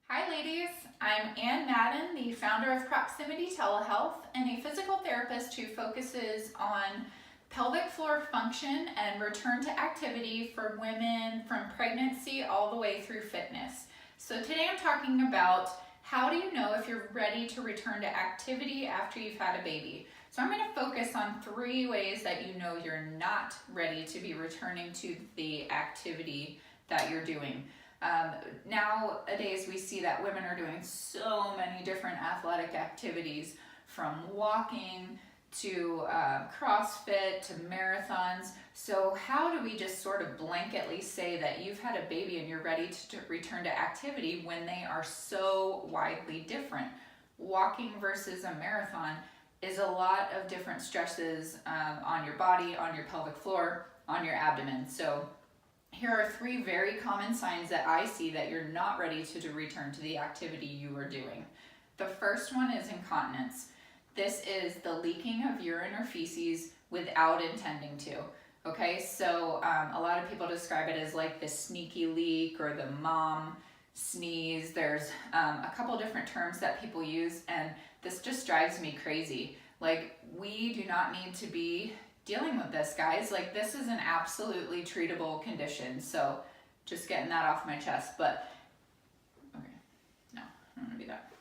Hi ladies, I'm Ann Madden, the founder of Proximity Telehealth and a physical therapist who focuses on pelvic floor function and return to activity for women from pregnancy all the way through fitness. So today I'm talking about how do you know if you're ready to return to activity after you've had a baby. So I'm going to focus on 3 ways that you know you're not ready to be returning to the activity that you're doing. Nowadays we see that women are doing so many different athletic activities, from walking to CrossFit to marathons. So how do we just sort of blanketly say that you've had a baby and you're ready to return to activity when they are so widely different? Walking versus a marathon is a lot of different stresses on your body, on your pelvic floor, on your abdomen. So here are 3 very common signs that I see that you're not ready to return to the activity you were doing. The first one is incontinence. This is the leaking of urine or feces without intending to. Okay, so a lot of people describe it as like the sneaky leak or the mom sneeze. There's a couple different terms that people use, and this just drives me crazy. Like, we do not need to be dealing with this, guys. Like, this is an absolutely treatable condition. So just getting that off my chest. But okay, no, I don't want to do that.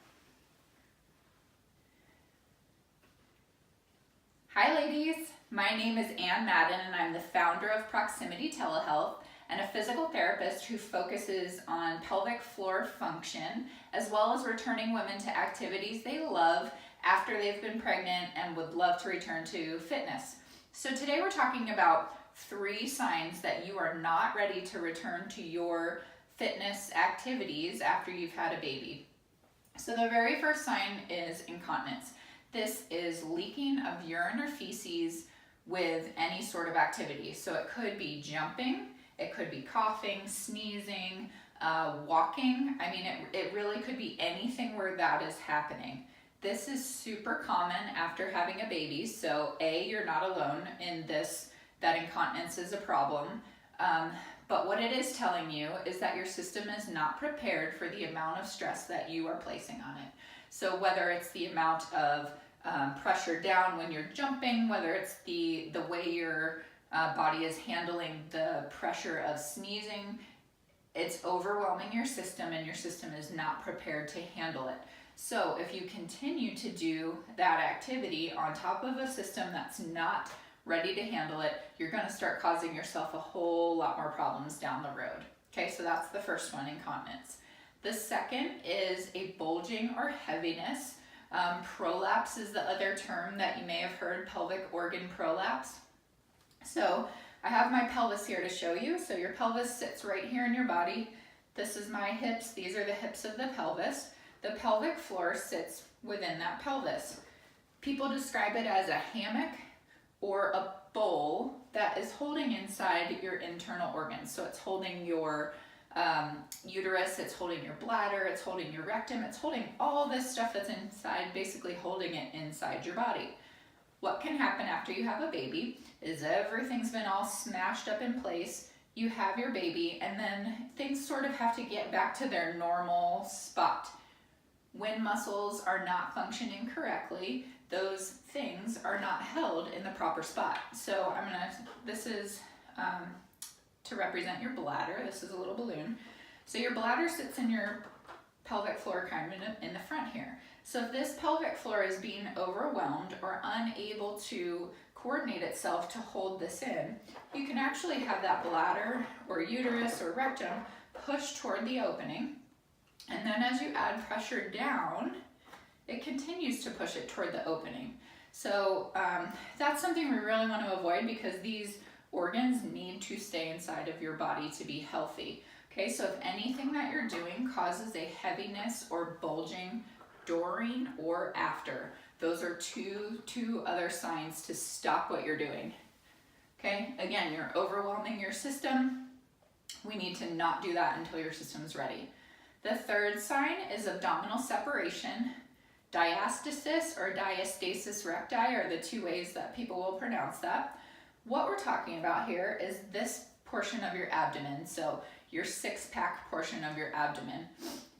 Hi ladies, my name is Ann Madden and I'm the founder of Proximity Telehealth and a physical therapist who focuses on pelvic floor function as well as returning women to activities they love after they've been pregnant and would love to return to fitness. So today we're talking about 3 signs that you are not ready to return to your fitness activities after you've had a baby. So the very first sign is incontinence. This is leaking of urine or feces with any sort of activity. So it could be jumping, it could be coughing, sneezing, walking. I mean, it really could be anything where that is happening. This is super common after having a baby, so A, you're not alone in this, that incontinence is a problem, but what it is telling you is that your system is not prepared for the amount of stress that you are placing on it. So whether it's the amount of pressure down when you're jumping, whether it's the way your body is handling the pressure of sneezing, it's overwhelming your system and your system is not prepared to handle it. So if you continue to do that activity on top of a system that's not ready to handle it, you're going to start causing yourself a whole lot more problems down the road. Okay, so that's the first one, incontinence. The second is a bulging or heaviness. Prolapse is the other term that you may have heard, pelvic organ prolapse. So I have my pelvis here to show you. So your pelvis sits right here in your body. This is my hips. These are the hips of the pelvis. The pelvic floor sits within that pelvis. People describe it as a hammock or a bowl that is holding inside your internal organs. So it's holding your uterus, it's holding your bladder, it's holding your rectum, it's holding all this stuff that's inside, basically holding it inside your body. What can happen after you have a baby is everything's been all smashed up in place. You have your baby and then things sort of have to get back to their normal spot. When muscles are not functioning correctly, those things are not held in the proper spot. So this is to represent your bladder. This is a little balloon. So your bladder sits in your pelvic floor kind of in the front here. So if this pelvic floor is being overwhelmed or unable to coordinate itself to hold this in, you can actually have that bladder or uterus or rectum push toward the opening. And then as you add pressure down, it continues to push it toward the opening. So that's something we really want to avoid because these organs need to stay inside of your body to be healthy. Okay, so if anything that you're doing causes a heaviness or bulging during or after, those are two other signs to stop what you're doing. Okay, again, you're overwhelming your system. We need to not do that until your system's ready. The third sign is abdominal separation. Diastasis or diastasis recti are the 2 ways that people will pronounce that. What we're talking about here is this portion of your abdomen, so your 6-pack portion of your abdomen.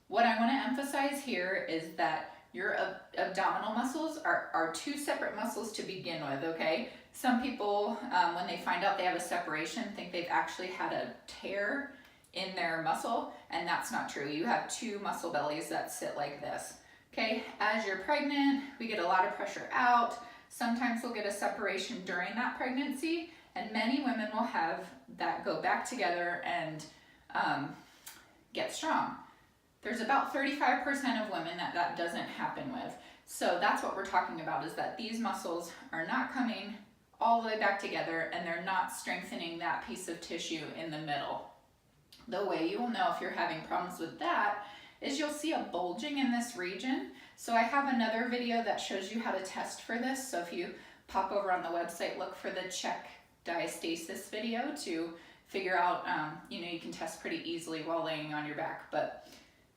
What I want to emphasize here is that your abdominal muscles are two separate muscles to begin with, okay? Some people, when they find out they have a separation, think they've actually had a tear in their muscle, and that's not true. You have two muscle bellies that sit like this, okay? As you're pregnant, we get a lot of pressure out. Sometimes we'll get a separation during that pregnancy, and many women will have that go back together and get strong. There's about 35% of women that doesn't happen with. So that's what we're talking about, is that these muscles are not coming all the way back together and they're not strengthening that piece of tissue in the middle. The way you will know if you're having problems with that is you'll see a bulging in this region. So I have another video that shows you how to test for this. So if you pop over on the website, look for the check diastasis video to figure out, you can test pretty easily while laying on your back.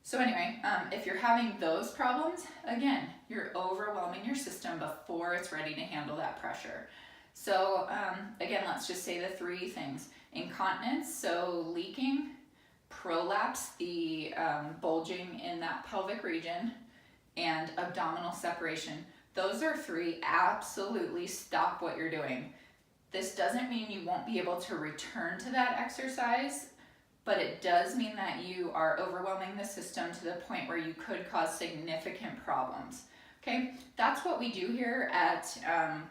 So anyway, if you're having those problems, again, you're overwhelming your system before it's ready to handle that pressure. So again, let's just say the three things. Incontinence, so leaking, prolapse, the bulging in that pelvic region, and abdominal separation. Those are three. Absolutely stop what you're doing. This doesn't mean you won't be able to return to that exercise, but it does mean that you are overwhelming the system to the point where you could cause significant problems. Okay, that's what we do here at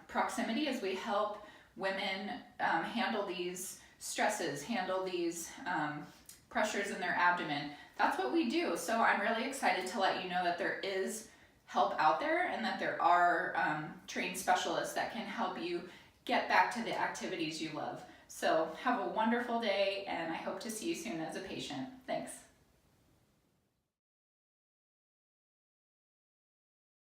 Proximity, is we help women handle these stresses, handle these pressures in their abdomen. That's what we do. So I'm really excited to let you know that there is help out there and that there are trained specialists that can help you get back to the activities you love. So have a wonderful day, and I hope to see you soon as a patient. Thanks.